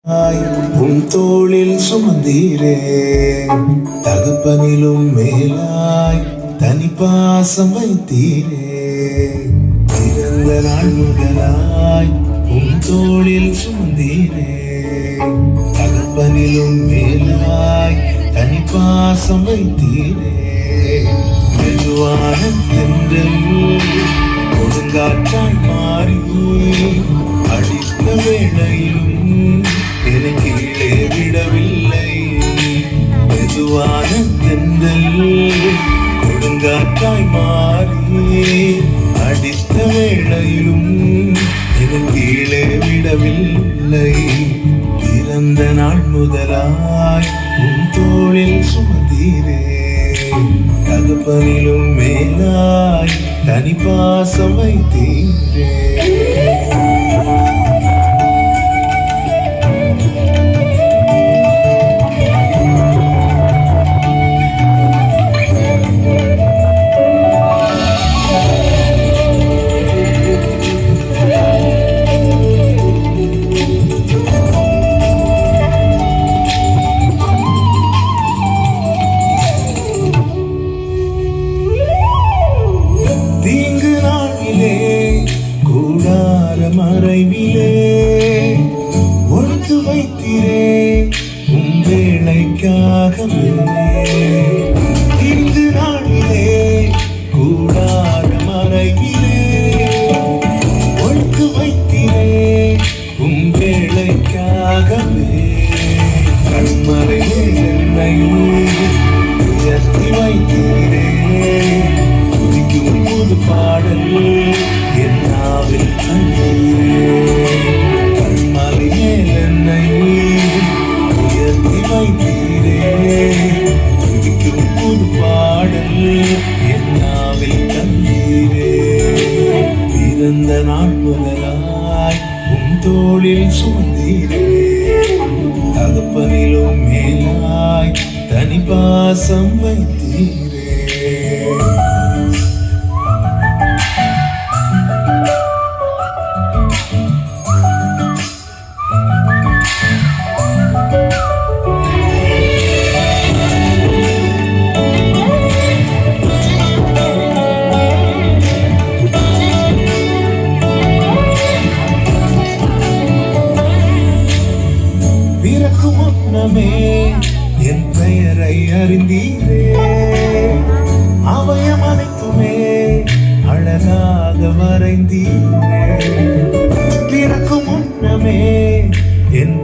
உன் தோளில் சுமந்தீரே தகப்பனிலும் மேலாய் தனி பாசம் வைத்தீரே. பிறந்த நாள் முதலாய் உன் தோளில் சுமந்தீரே தகப்பனிலும் மேலாய் தனி பாசம் வைத்தீரே. மெதுவான தென்றல் கொடுங்காற்றாய் மாறி அடித்த வேளையிலும் என்னை கீழே விடவில்லை. மெதுவான தென்றல் கொடுங்காற்றாய் மாறி அடித்த வேளையிலும் என்னை கீழே விடவில்லை. பிறந்த நாள் முதலாய் உன் தோளில் சுமந்தீரே தகப்பனிலும் மேலாய் தனி பாசம் வைத்தீரே. தீங்கு நாளிலே கூடார மறைவிலே ஒழுத்து வைத்திரே உன் வேளைக்காகவே. தீங்கு நாளிலே கூடார மறைவிலே ஒழுத்து வைத்திரே உன் வேளைக்காகவே. கண்மறையே என்னை உயர்த்தி வைத்தீரே பாடல் என்னாவில் கண்மலையில் என்னை உயர்த்தி வைத்தீரே. துதிக்கும் புது பாடல் என்னாவில் தந்தீரே. பிறந்த நாள் முதலாய் உன் தோளில் சுமந்தீரே தகப்பனிலும் மேலாய் தனி பாசம் வைத்தீரே. பிறக்கும் முன்னமே என் பெயரை அறிந்தீரே அவயம் அனைத்துமே அழகாக வரைந்தீரே. பிறக்கும் முன்னமே என்